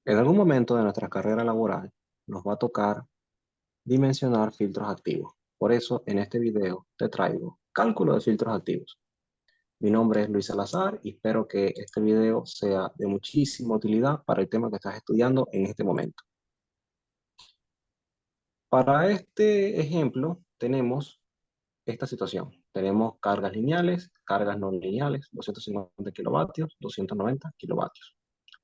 En algún momento de nuestra carrera laboral nos va a tocar dimensionar filtros activos. Por eso, en este video te traigo cálculo de filtros activos. Mi nombre es Luis Salazar y espero que este video sea de muchísima utilidad para el tema que estás estudiando en este momento. Para este ejemplo tenemos esta situación. Tenemos cargas lineales, cargas no lineales, 250 kilovatios, 290 kilovatios.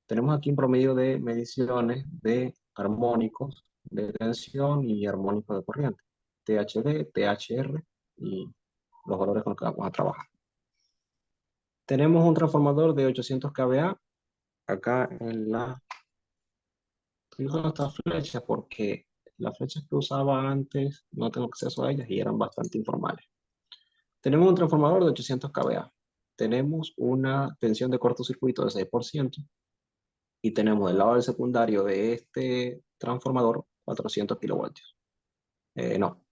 Tenemos aquí un promedio de mediciones de armónicos de tensión y armónicos de corriente, THD, THR y los valores con los que vamos a trabajar. Tenemos un transformador de 800 kVA acá en la... Estoy usando esta flecha porque las flechas que usaba antes no tengo acceso a ellas y eran bastante informales. Tenemos un transformador de 800 kVA. Tenemos una tensión de cortocircuito de 6% y tenemos del lado del secundario de este transformador 400 kilovoltios. No,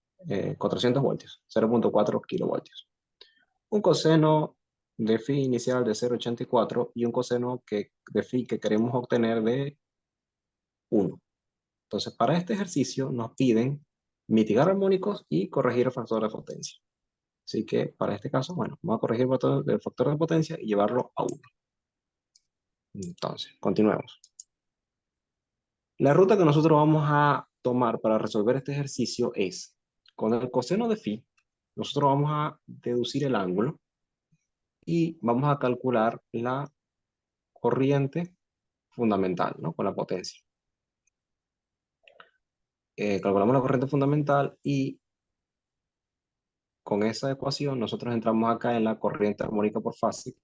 400 voltios, 0.4 kilovoltios. Un coseno de phi inicial de 0.84 y un coseno de phi que queremos obtener de 1. Entonces, para este ejercicio nos piden mitigar armónicos y corregir el factor de potencia. Así que para este caso, bueno, vamos a corregir el factor de potencia y llevarlo a 1. Entonces, continuemos. La ruta que nosotros vamos a tomar para resolver este ejercicio es, con el coseno de phi, nosotros vamos a deducir el ángulo y vamos a calcular la corriente fundamental, ¿no? Con la potencia. Calculamos la corriente fundamental y con esa ecuación nosotros entramos acá en la corriente armónica por fase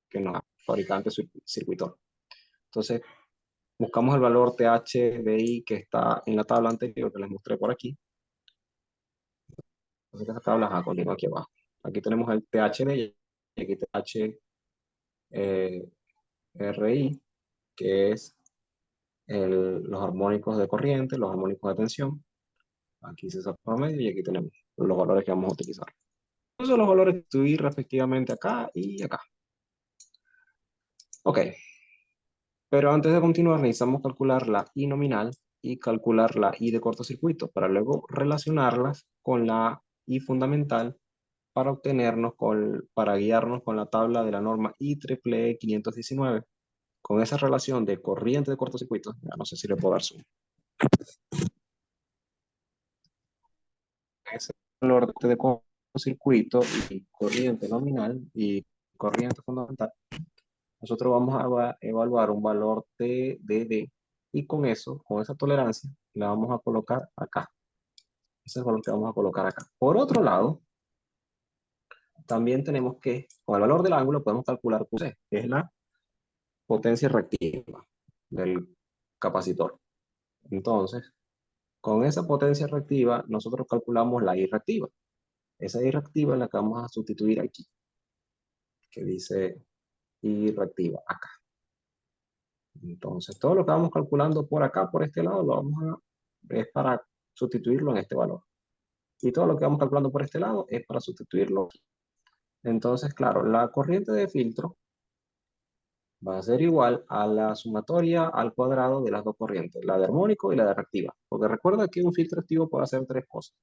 que nos da el fabricante circuitor. Entonces, buscamos el valor THDI que está en la tabla anterior que les mostré por aquí. Entonces, esta tabla continúa aquí abajo. Aquí tenemos el THD y aquí THRI, que es los armónicos de corriente, los armónicos de tensión. Aquí se el promedio y aquí tenemos los valores que vamos a utilizar. Entonces los valores que estuve respectivamente acá y acá. Ok, pero antes de continuar necesitamos calcular la I nominal y calcular la I de cortocircuito para luego relacionarlas con la I fundamental para para guiarnos con la tabla de la norma IEEE 519. Con esa relación de corriente de cortocircuito, ya no sé si le puedo dar zoom. Ese valor de cortocircuito y corriente nominal y corriente fundamental, nosotros vamos a evaluar un valor TDD y con eso, con esa tolerancia, la vamos a colocar acá. Ese es el valor que vamos a colocar acá. Por otro lado, también tenemos que, con el valor del ángulo, podemos calcular QC, que es la potencia reactiva del capacitor. Entonces, con esa potencia reactiva, nosotros calculamos la I reactiva. Esa I reactiva es la que vamos a sustituir aquí, que dice I reactiva acá. Entonces, todo lo que vamos calculando por acá, por este lado, es para sustituirlo en este valor. Y todo lo que vamos calculando por este lado es para sustituirlo. Entonces, claro, la corriente de filtro va a ser igual a la sumatoria al cuadrado de las dos corrientes, la de armónico y la de reactiva. Porque recuerda que un filtro activo puede hacer tres cosas.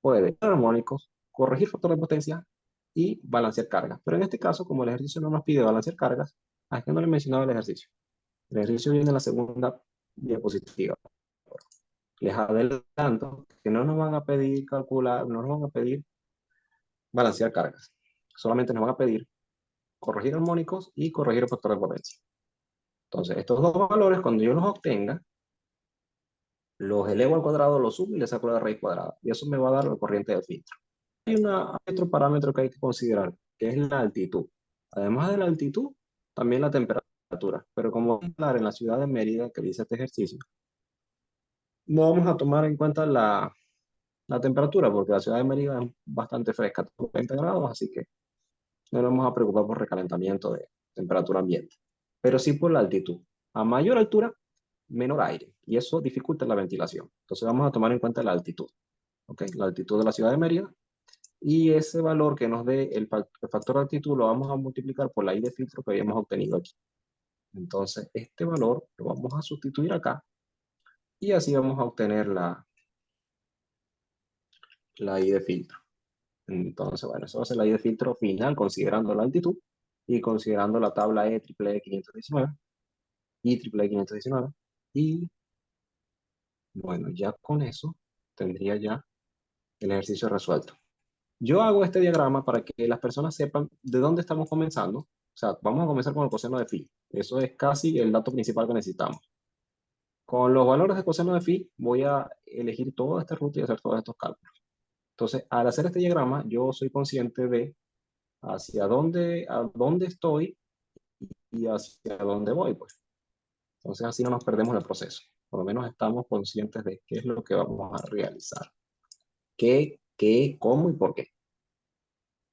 Puede armónicos, corregir factor de potencia y balancear cargas. Pero en este caso, como el ejercicio no nos pide balancear cargas, aquí no le he mencionado el ejercicio. El ejercicio viene en la segunda diapositiva. Les adelanto que no nos van a pedir calcular, no nos van a pedir balancear cargas. Solamente nos van a pedir corregir armónicos y corregir el factor de potencia. Entonces, estos dos valores, cuando yo los obtenga, los elevo al cuadrado, los sumo y le saco la raíz cuadrada. Y eso me va a dar la corriente de filtro. Hay otro parámetro que hay que considerar, que es la altitud. Además de la altitud, también la temperatura. Pero como vamos a hablar en la ciudad de Mérida, que dice este ejercicio, no vamos a tomar en cuenta la temperatura, porque la ciudad de Mérida es bastante fresca, 20 grados, así que no nos vamos a preocupar por recalentamiento de temperatura ambiente, pero sí por la altitud. A mayor altura, menor aire, y eso dificulta la ventilación. Entonces vamos a tomar en cuenta la altitud, ¿ok? La altitud de la ciudad de Mérida, y ese valor que nos dé el factor de altitud lo vamos a multiplicar por la I de filtro que habíamos obtenido aquí. Entonces, este valor lo vamos a sustituir acá y así vamos a obtener la I de filtro. Entonces, bueno, eso va a ser la I de filtro final considerando la altitud y considerando la tabla EEE 519 y EEE 519. Y bueno, ya con eso tendría ya el ejercicio resuelto. Yo hago este diagrama para que las personas sepan de dónde estamos comenzando. O sea, vamos a comenzar con el coseno de phi. Eso es casi el dato principal que necesitamos. Con los valores de coseno de phi voy a elegir toda esta ruta y hacer todos estos cálculos. Entonces, al hacer este diagrama, yo soy consciente de a dónde estoy y hacia dónde voy, pues. Entonces, así no nos perdemos el proceso. Por lo menos estamos conscientes de qué es lo que vamos a realizar. Cómo y por qué.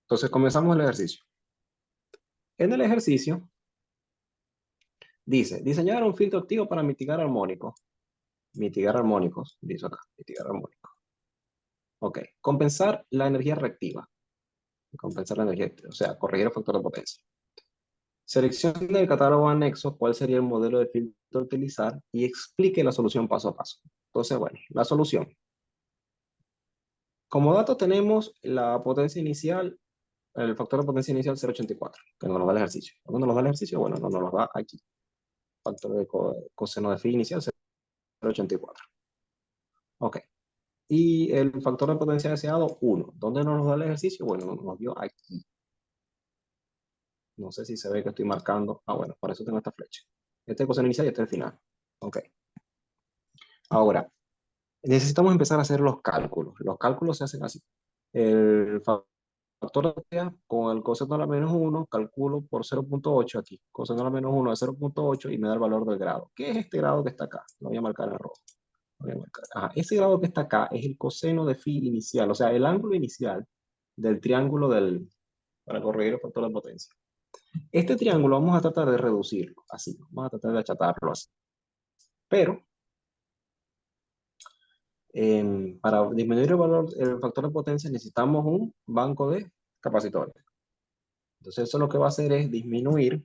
Entonces, comenzamos el ejercicio. En el ejercicio, dice, diseñar un filtro activo para mitigar armónicos. Mitigar armónicos, dice acá, mitigar armónicos. Ok, compensar la energía reactiva. Compensar la energía, o sea, corregir el factor de potencia. Seleccione del catálogo anexo cuál sería el modelo de filtro a utilizar y explique la solución paso a paso. Entonces, bueno, la solución. Como dato tenemos la potencia inicial, el factor de potencia inicial 0,84, que no nos da el ejercicio. ¿Dónde nos da el ejercicio? Bueno, no nos lo da aquí. Factor de coseno de phi inicial 0,84. Ok. Y el factor de potencia deseado, 1. ¿Dónde nos da el ejercicio? Bueno, nos dio aquí. No sé si se ve que estoy marcando. Ah, bueno, para eso tengo esta flecha. Este es coseno inicial y este es el final. Ok. Ahora, necesitamos empezar a hacer los cálculos. Los cálculos se hacen así. El factor de potencia con el coseno a la menos 1, calculo por 0,8 aquí. Coseno a la menos 1 es 0,8 y me da el valor del grado. ¿Qué es este grado que está acá? Lo voy a marcar en rojo. Ajá, ese grado que está acá es el coseno de phi inicial, o sea, el ángulo inicial del triángulo para corregir el factor de potencia. Este triángulo vamos a tratar de reducirlo, así, vamos a tratar de achatarlo así. Pero, para disminuir el factor de potencia necesitamos un banco de capacitores. Entonces eso lo que va a hacer es disminuir,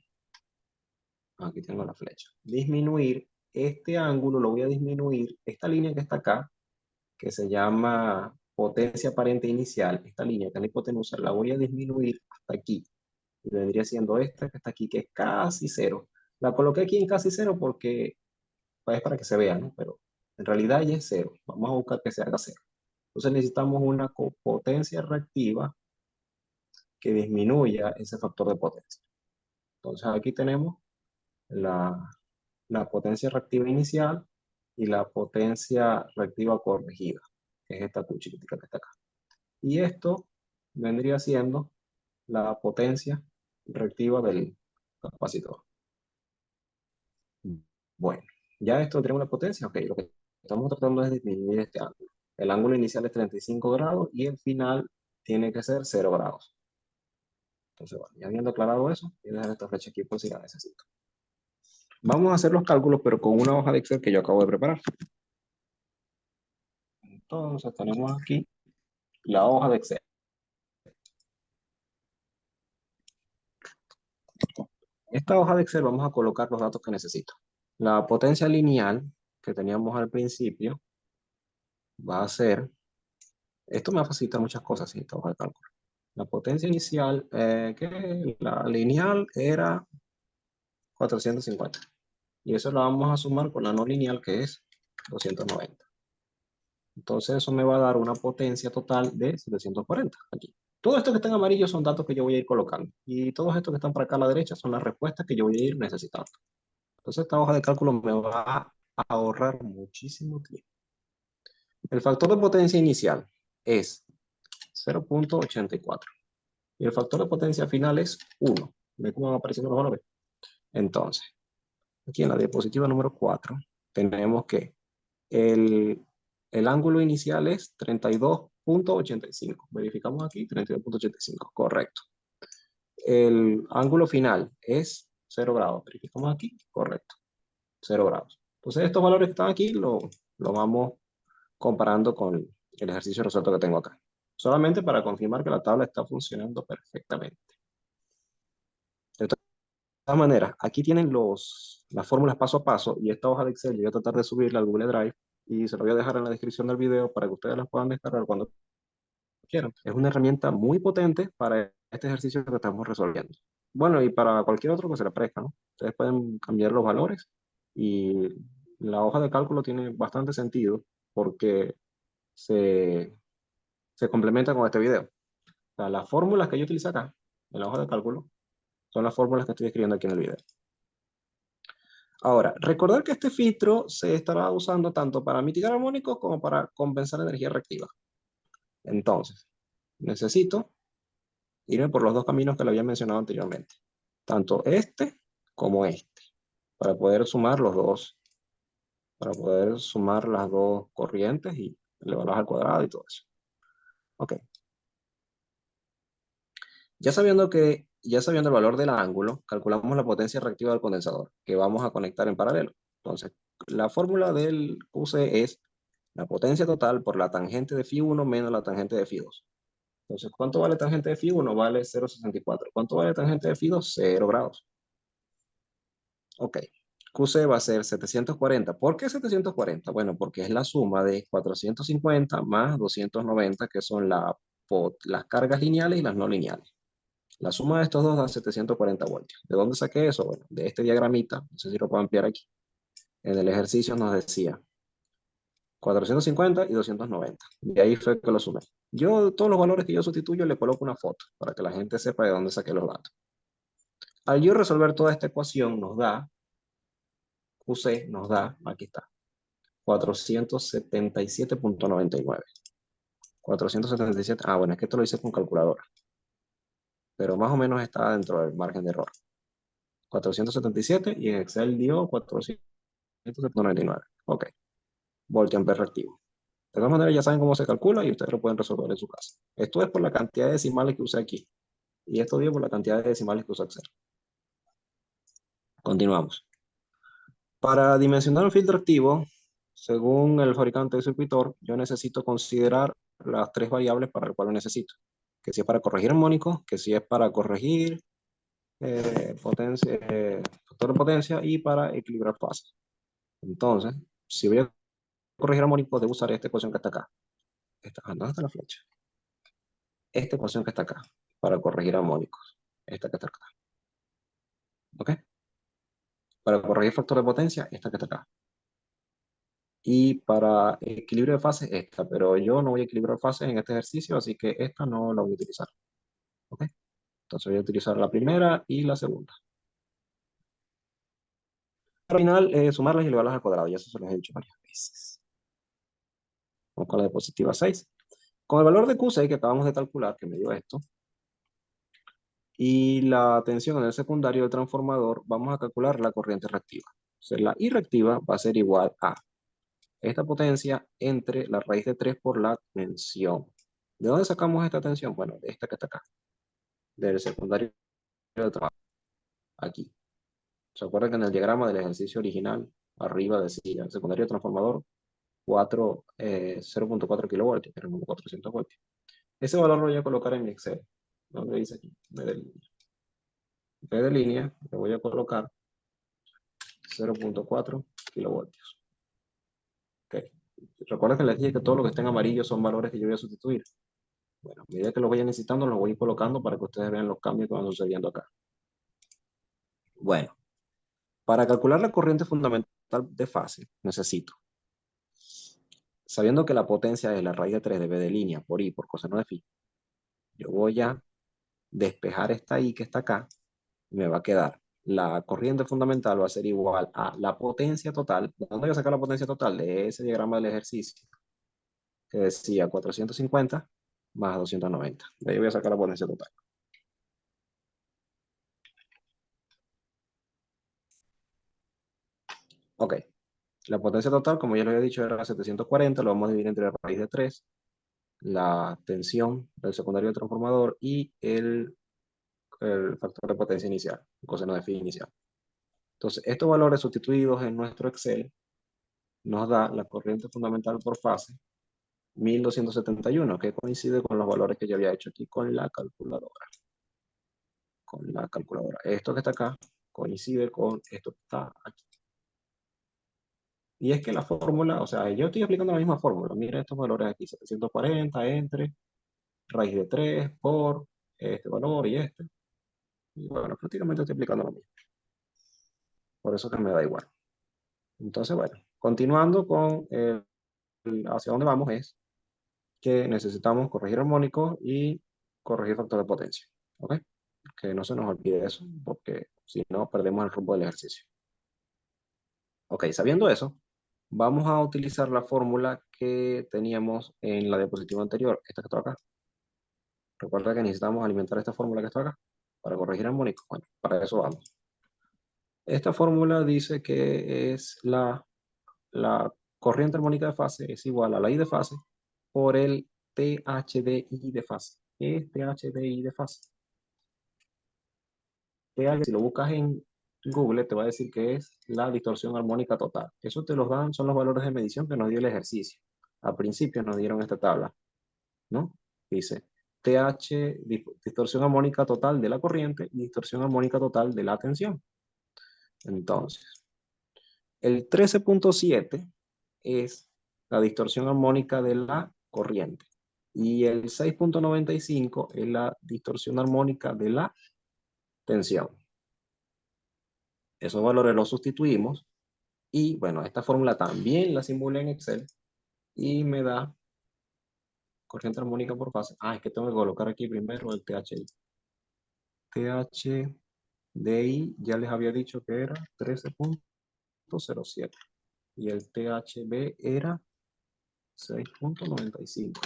aquí tengo la flecha, disminuir este ángulo, lo voy a disminuir, esta línea que está acá, que se llama potencia aparente inicial, esta línea que es la hipotenusa, la voy a disminuir hasta aquí. Y vendría siendo esta que está aquí, que es casi cero. La coloqué aquí en casi cero porque pues, es para que se vea, ¿no? Pero en realidad ya es cero. Vamos a buscar que se haga cero. Entonces necesitamos una potencia reactiva que disminuya ese factor de potencia. Entonces aquí tenemos la, la potencia reactiva inicial y la potencia reactiva corregida, que es esta cuchillita que está acá. Y esto vendría siendo la potencia reactiva del capacitor. Bueno, ya esto tenemos la potencia. Ok, lo que estamos tratando es disminuir este ángulo. El ángulo inicial es 35 grados y el final tiene que ser 0 grados. Entonces, bueno, ya habiendo aclarado eso, voy a dejar esta flecha aquí por si la necesito. Vamos a hacer los cálculos, pero con una hoja de Excel que yo acabo de preparar. Entonces, tenemos aquí la hoja de Excel. En esta hoja de Excel vamos a colocar los datos que necesito. La potencia lineal que teníamos al principio va a ser, esto me va a facilitar muchas cosas, ¿sí? Esta hoja de cálculo. La potencia inicial, que la lineal era 450. Y eso lo vamos a sumar con la no lineal, que es 290. Entonces eso me va a dar una potencia total de 740 aquí. Todo esto que está en amarillo son datos que yo voy a ir colocando. Y todos estos que están para acá a la derecha son las respuestas que yo voy a ir necesitando. Entonces esta hoja de cálculo me va a ahorrar muchísimo tiempo. El factor de potencia inicial es 0,84. Y el factor de potencia final es 1. ¿Ve cómo van apareciendo los valores? Entonces, aquí en la diapositiva número 4, tenemos que el, el ángulo inicial es 32,85. Verificamos aquí, 32,85, correcto. El ángulo final es 0 grados. Verificamos aquí, correcto, 0 grados. Entonces, estos valores que están aquí lo vamos comparando con el ejercicio resuelto que tengo acá. Solamente para confirmar que la tabla está funcionando perfectamente. todas maneras, aquí tienen las fórmulas paso a paso y esta hoja de Excel yo voy a tratar de subirla al Google Drive y se lo voy a dejar en la descripción del video para que ustedes las puedan descargar cuando quieran. Es una herramienta muy potente para este ejercicio que estamos resolviendo. Bueno, y para cualquier otro que se le parezca, ¿no? Ustedes pueden cambiar los valores y la hoja de cálculo tiene bastante sentido porque se, se complementa con este video. O sea, las fórmulas que yo utilicé acá en la hoja de cálculo son las fórmulas que estoy escribiendo aquí en el video. Ahora, recordar que este filtro se estará usando tanto para mitigar armónicos como para compensar energía reactiva. Entonces, necesito irme por los dos caminos que le había mencionado anteriormente, tanto este como este, para poder sumar los dos, para poder sumar las dos corrientes y elevarlas al cuadrado y todo eso. Ok, ya sabiendo el valor del ángulo, calculamos la potencia reactiva del condensador, que vamos a conectar en paralelo. Entonces, la fórmula del QC es la potencia total por la tangente de φ1 menos la tangente de φ2. Entonces, ¿cuánto vale tangente de φ1? Vale 0,64. ¿Cuánto vale tangente de φ2? 0 grados. Ok. QC va a ser 740. ¿Por qué 740? Bueno, porque es la suma de 450 más 290, que son las cargas lineales y las no lineales. La suma de estos dos da 740 voltios. ¿De dónde saqué eso? Bueno, de este diagramita, no sé si lo puedo ampliar aquí. En el ejercicio nos decía 450 y 290. Y ahí fue que lo sumé. Yo, todos los valores que yo sustituyo, le coloco una foto para que la gente sepa de dónde saqué los datos. Al yo resolver toda esta ecuación, nos da, QC nos da, aquí está, 477.99. 477, bueno, es que esto lo hice con calculadora, pero más o menos está dentro del margen de error. 477 y en Excel dio 499. Ok, voltio ampere reactivo. De todas maneras, ya saben cómo se calcula y ustedes lo pueden resolver en su casa. Esto es por la cantidad de decimales que usé aquí. Y esto dio por la cantidad de decimales que usó Excel. Continuamos. Para dimensionar un filtro activo, según el fabricante del circuitor, yo necesito considerar las tres variables para las cuales lo necesito. Que si es para corregir armónicos, que si es para corregir factor de potencia y para equilibrar fases. Entonces, si voy a corregir armónicos, debo usar esta ecuación que está acá. ¿Dónde está la flecha? Esta ecuación que está acá, para corregir armónicos. Esta que está acá. ¿Ok? Para corregir factor de potencia, esta que está acá. Y para equilibrio de fases, esta. Pero yo no voy a equilibrar fases en este ejercicio, así que esta no la voy a utilizar. ¿Ok? Entonces voy a utilizar la primera y la segunda. Al final, sumarlas y elevarlas al cuadrado. Ya eso se los he dicho varias veces. Vamos con la diapositiva 6. Con el valor de Q6 que acabamos de calcular, que me dio esto, y la tensión en el secundario del transformador, vamos a calcular la corriente reactiva. O sea, la I reactiva va a ser igual a esta potencia entre la raíz de 3 por la tensión. ¿De dónde sacamos esta tensión? Bueno, de esta que está acá, del secundario del transformador, aquí. ¿Se acuerdan que en el diagrama del ejercicio original, arriba decía el secundario del transformador 0.4 kilovoltios, que eran como 400 voltios? Ese valor lo voy a colocar en mi Excel. ¿Dónde dice aquí? B de línea, le voy a colocar 0.4 kilovoltios. Okay. Recuerden que les dije que todo lo que esté en amarillo son valores que yo voy a sustituir. Bueno, a medida que los vaya necesitando, los voy colocando para que ustedes vean los cambios que van sucediendo acá. Bueno, para calcular la corriente fundamental de fase, necesito, sabiendo que la potencia es la raíz de 3 de B de línea por I por coseno de phi, yo voy a despejar esta I que está acá, y me va a quedar la corriente fundamental va a ser igual a la potencia total. ¿De dónde voy a sacar la potencia total? De ese diagrama del ejercicio, que decía 450 más 290. De ahí voy a sacar la potencia total. Ok. La potencia total, como ya lo había dicho, era 740. Lo vamos a dividir entre la raíz de 3, la tensión del secundario del transformador y el factor de potencia inicial, el coseno de phi inicial. Entonces, estos valores sustituidos en nuestro Excel nos da la corriente fundamental por fase 1271, que coincide con los valores que yo había hecho aquí con la calculadora. Esto que está acá coincide con esto que está aquí. Y es que la fórmula, o sea, yo estoy aplicando la misma fórmula. Mira estos valores aquí, 740 entre raíz de 3 por este valor y este. Y bueno, prácticamente estoy aplicando lo mismo. Por eso que me da igual. Entonces, bueno, continuando con hacia dónde vamos es que necesitamos corregir armónicos y corregir factor de potencia. ¿Ok? Que no se nos olvide eso, porque si no, perdemos el rumbo del ejercicio. Ok, sabiendo eso, vamos a utilizar la fórmula que teníamos en la diapositiva anterior, esta que está acá. Recuerda que necesitamos alimentar esta fórmula que está acá para corregir armónicos. Bueno, para eso vamos. Esta fórmula dice que es la corriente armónica de fase es igual a la I de fase por el THDI de fase. ¿Qué es THDI de fase? Si lo buscas en Google, te va a decir que es la distorsión armónica total. Eso te los dan, son los valores de medición que nos dio el ejercicio. Al principio nos dieron esta tabla, ¿no? Dice distorsión armónica total de la corriente y distorsión armónica total de la tensión. Entonces, el 13.7 es la distorsión armónica de la corriente y el 6.95 es la distorsión armónica de la tensión. Esos valores los sustituimos y bueno, esta fórmula también la simula en Excel y me da corriente armónica por fase. Ah, es que tengo que colocar aquí primero el THI. THDI ya les había dicho que era 13.07 y el THB era 6.95.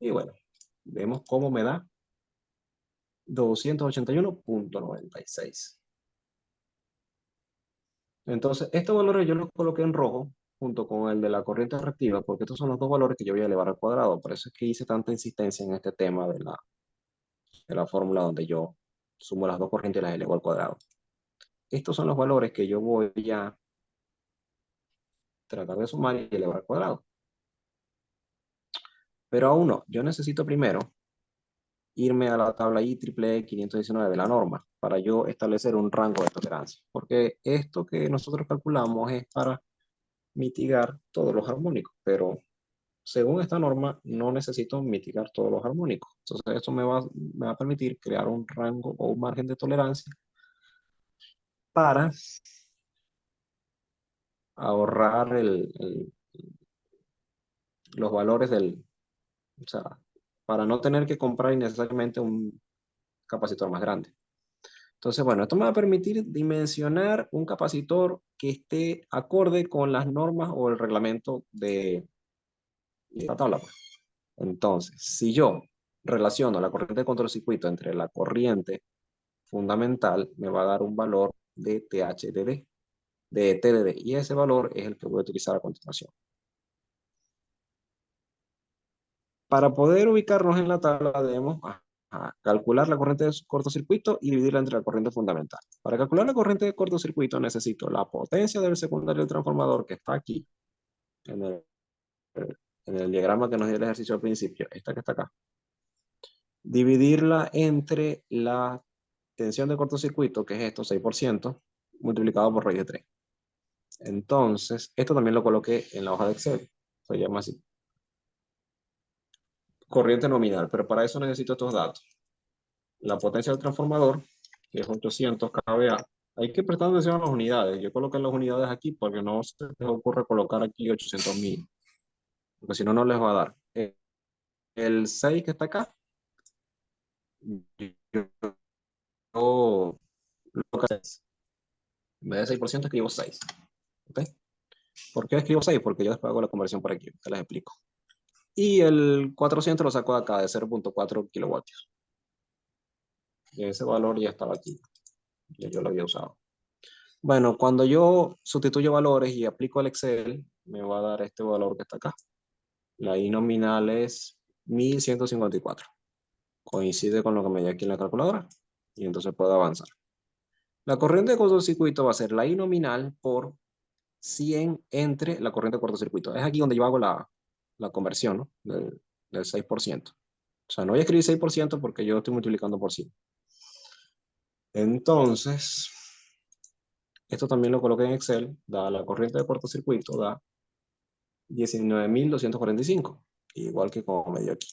Y bueno, vemos cómo me da 281.96. Entonces, estos valores yo los coloqué en rojo junto con el de la corriente reactiva, porque estos son los dos valores que yo voy a elevar al cuadrado. Por eso es que hice tanta insistencia en este tema de la fórmula donde yo sumo las dos corrientes y las elevo al cuadrado. Estos son los valores que yo voy a tratar de sumar y elevar al cuadrado. Pero aún no, yo necesito primero irme a la tabla IEEE 519 de la norma para yo establecer un rango de tolerancia. Porque esto que nosotros calculamos es para mitigar todos los armónicos, pero según esta norma no necesito mitigar todos los armónicos. Entonces esto me va a permitir crear un rango o un margen de tolerancia para ahorrar los valores o sea, para no tener que comprar innecesariamente un capacitor más grande. Entonces, bueno, esto me va a permitir dimensionar un capacitor que esté acorde con las normas o el reglamento de esta tabla, pues. Entonces, si yo relaciono la corriente de cortocircuito entre la corriente fundamental, me va a dar un valor de THDD, de TDD, y ese valor es el que voy a utilizar a continuación. Para poder ubicarnos en la tabla debemos calcular la corriente de cortocircuito y dividirla entre la corriente fundamental. Para calcular la corriente de cortocircuito necesito la potencia del secundario del transformador que está aquí, en el diagrama que nos dio el ejercicio al principio, esta que está acá. Dividirla entre la tensión de cortocircuito, que es esto, 6%, multiplicado por raíz de 3. Entonces, esto también lo coloqué en la hoja de Excel. Se llama así. Corriente nominal, pero para eso necesito estos datos. La potencia del transformador, que es 800 kVA. Hay que prestar atención a las unidades. Yo coloqué las unidades aquí porque no se les ocurre colocar aquí 800.000, porque si no, no les va a dar. El 6 que está acá, yo lo que es, en vez de 6% escribo 6. ¿Ok? ¿Por qué escribo 6? Porque yo después hago la conversión por aquí, te les explico. Y el 400 lo saco de acá, de 0.4 kilovatios. Y ese valor ya estaba aquí, yo lo había usado. Bueno, cuando yo sustituyo valores y aplico el Excel, me va a dar este valor que está acá. La I nominal es 1154. Coincide con lo que me dio aquí en la calculadora. Y entonces puedo avanzar. La corriente de cortocircuito va a ser la I nominal por 100 entre la corriente de cortocircuito. Es aquí donde yo hago la conversión, ¿no? Del 6%. O sea, no voy a escribir 6% porque yo estoy multiplicando por 100. Entonces, Esto también lo coloqué en Excel, da la corriente de cortocircuito, da 19.245, igual que como me dio aquí.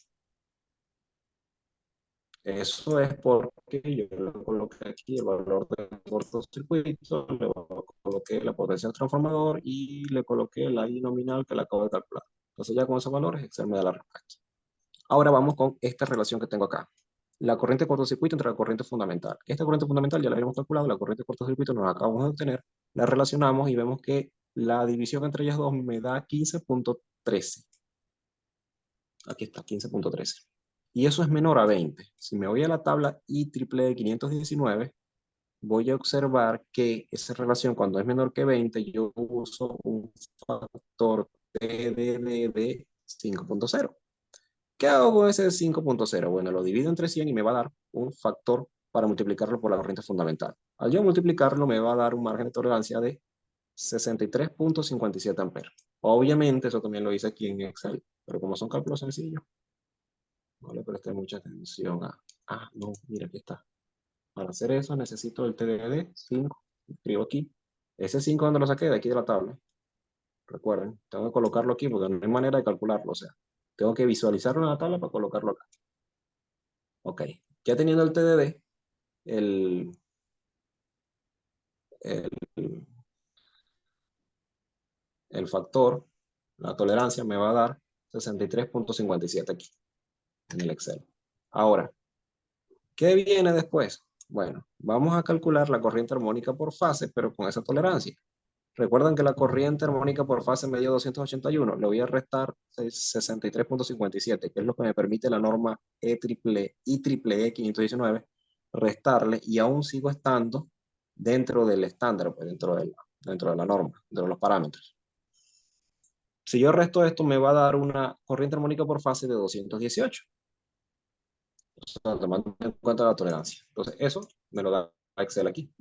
Eso es porque yo le coloqué aquí el valor de cortocircuito, le coloqué la potencia del transformador y le coloqué la I nominal que le acabo de calcular. Entonces ya con esos valores Excel me da la respuesta. Ahora vamos con esta relación que tengo acá. La corriente de cortocircuito entre la corriente fundamental. Esta corriente fundamental ya la habíamos calculado, la corriente de cortocircuito nos la acabamos de obtener, la relacionamos y vemos que la división entre ellas dos me da 15.13. Aquí está, 15.13. Y eso es menor a 20. Si me voy a la tabla IEEE 519, voy a observar que esa relación cuando es menor que 20, yo uso un factor TDD de 5.0. ¿Qué hago con ese 5.0? Bueno, lo divido entre 100 y me va a dar un factor para multiplicarlo por la corriente fundamental. Al yo multiplicarlo me va a dar un margen de tolerancia de 63.57 amperes. Obviamente eso también lo hice aquí en Excel, pero como son cálculos sencillos, no le presté mucha atención a... Ah, no, mira, aquí está. Para hacer eso necesito el TDD 5, escribo aquí. Ese 5 donde lo saqué, de aquí de la tabla. Recuerden, tengo que colocarlo aquí porque no hay manera de calcularlo, o sea, tengo que visualizarlo en la tabla para colocarlo acá. Ok, ya teniendo el TDD, el, el, el factor, la tolerancia me va a dar 63.57 aquí en el Excel. Ahora, ¿qué viene después? Bueno, vamos a calcular la corriente armónica por fase, pero con esa tolerancia. Recuerdan que la corriente armónica por fase me dio 281. Le voy a restar 63.57, que es lo que me permite la norma IEEE 519, restarle y aún sigo estando dentro del estándar, pues dentro de la norma, dentro de los parámetros. Si yo resto esto, me va a dar una corriente armónica por fase de 218, o sea, tomando en cuenta la tolerancia. Entonces, eso me lo da Excel aquí.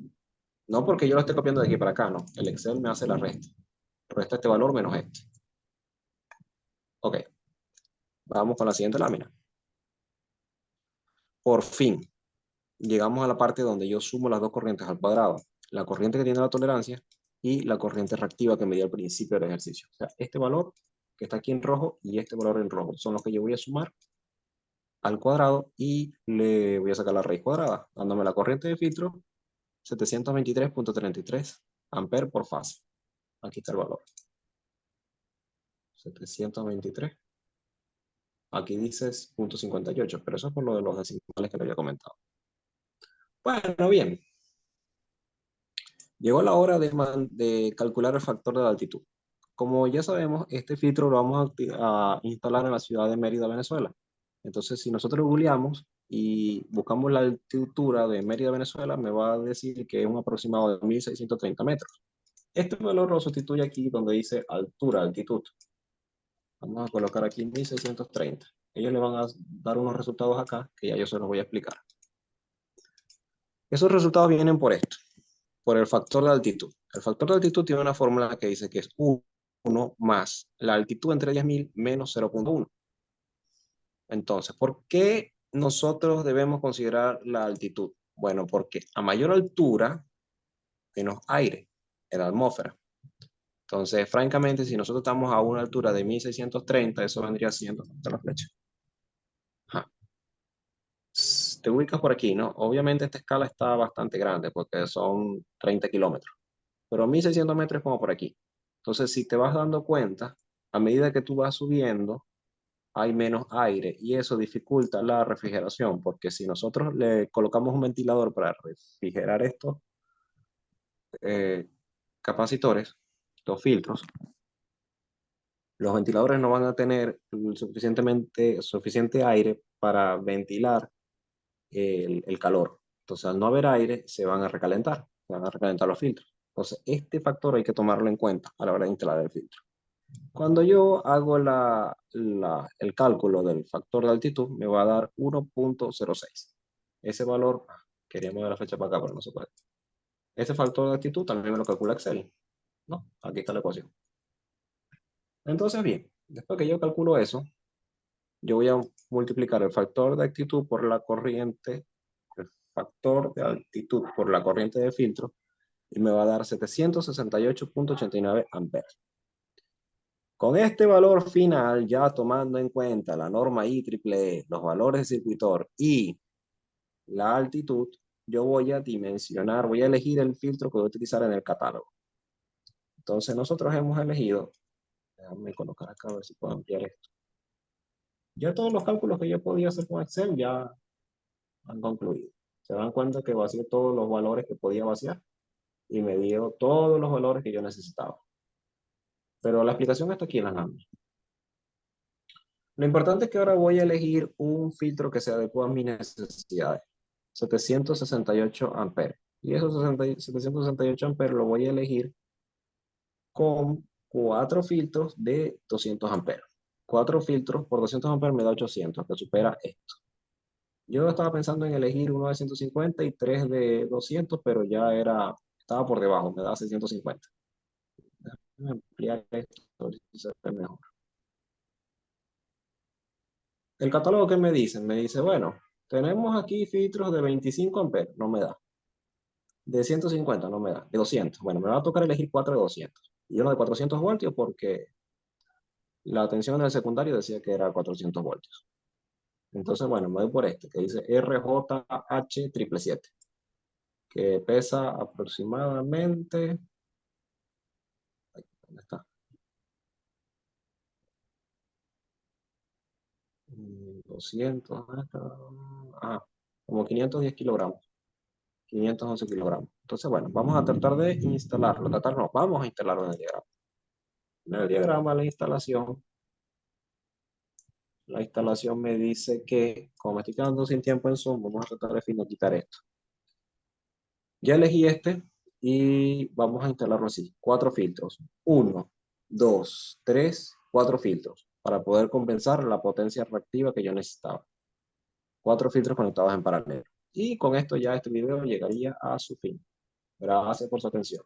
No porque yo lo esté copiando de aquí para acá, no. El Excel me hace la resta. Resta este valor menos este. Ok, vamos con la siguiente lámina. Por fin, llegamos a la parte donde yo sumo las dos corrientes al cuadrado. La corriente que tiene la tolerancia y la corriente reactiva que me dio al principio del ejercicio. O sea, este valor que está aquí en rojo y este valor en rojo son los que yo voy a sumar al cuadrado y le voy a sacar la raíz cuadrada, dándome la corriente de filtro 723.33 amperes por fase. Aquí está el valor. 723. Aquí dice 0.58, pero eso es por lo de los decimales que le había comentado. Bueno, bien. Llegó la hora de calcular el factor de la altitud. Como ya sabemos, este filtro lo vamos a instalar en la ciudad de Mérida, Venezuela. Entonces, si nosotros googleamos y buscamos la altura de Mérida, Venezuela, me va a decir que es un aproximado de 1.630 metros. Este valor lo sustituye aquí donde dice altura, altitud. Vamos a colocar aquí 1.630. Ellos le van a dar unos resultados acá que ya yo se los voy a explicar. Esos resultados vienen por esto, por el factor de altitud. El factor de altitud tiene una fórmula que dice que es 1 más la altitud entre 10.000 menos 0.1. Entonces, ¿por qué nosotros debemos considerar la altitud? Bueno, porque a mayor altura, menos aire en la atmósfera. Entonces, francamente, si nosotros estamos a una altura de 1.630, eso vendría siendo la flecha. Ajá. Te ubicas por aquí, ¿no? Obviamente esta escala está bastante grande porque son 30 kilómetros, pero 1.600 metros es como por aquí. Entonces, si te vas dando cuenta, a medida que tú vas subiendo, hay menos aire y eso dificulta la refrigeración, porque si nosotros le colocamos un ventilador para refrigerar estos eh, capacitores, estos filtros, los ventiladores no van a tener suficiente aire para ventilar el calor. Entonces, al no haber aire, se van a recalentar los filtros. Entonces, este factor hay que tomarlo en cuenta a la hora de instalar el filtro. Cuando yo hago el cálculo del factor de altitud, me va a dar 1.06. Ese valor, queríamos ver la fecha para acá, pero no se puede. Ese factor de altitud también me lo calcula Excel, ¿no? Aquí está la ecuación. Entonces, bien, después que yo calculo eso, yo voy a multiplicar el factor de altitud por la corriente, el factor de altitud por la corriente de filtro, y me va a dar 768,89 amperes. Con este valor final, ya tomando en cuenta la norma IEEE, los valores de circuitor y la altitud, yo voy a dimensionar, voy a elegir el filtro que voy a utilizar en el catálogo. Entonces nosotros hemos elegido, déjame colocar acá a ver si puedo ampliar esto. Ya todos los cálculos que yo podía hacer con Excel ya han concluido. Se dan cuenta que vacié todos los valores que podía vaciar y me dio todos los valores que yo necesitaba. Pero la explicación está aquí en las láminas. Lo importante es que ahora voy a elegir un filtro que se adecue a mis necesidades. 768 amperes. Y esos 768 amperes lo voy a elegir con 4 filtros de 200 amperes. 4 filtros por 200 amperes me da 800, que supera esto. Yo estaba pensando en elegir uno de 150 y 3 de 200, pero ya estaba por debajo, me da 650. Déjame ampliar esto, a ver si se ve mejor. El catálogo que me dicen, me dice, bueno, tenemos aquí filtros de 25 amperes, no me da. De 150 no me da. De 200, bueno, me va a tocar elegir 4 de 200. Y uno de 400 voltios porque la tensión del secundario decía que era 400 voltios. Entonces, bueno, me voy por este, que dice RJH777, que pesa aproximadamente, ¿dónde está? 200, como 510 kilogramos, 511 kilogramos. Entonces, bueno, vamos a tratar de instalarlo. Vamos a instalarlo en el diagrama. En el diagrama, la instalación me dice que, como me estoy quedando sin tiempo en Zoom, vamos a tratar de finiquitar esto. Ya elegí este y vamos a instalarlo así. 4 filtros. 1, 2, 3, 4 filtros para poder compensar la potencia reactiva que yo necesitaba. 4 filtros conectados en paralelo. Y con esto ya este video llegaría a su fin. Gracias por su atención.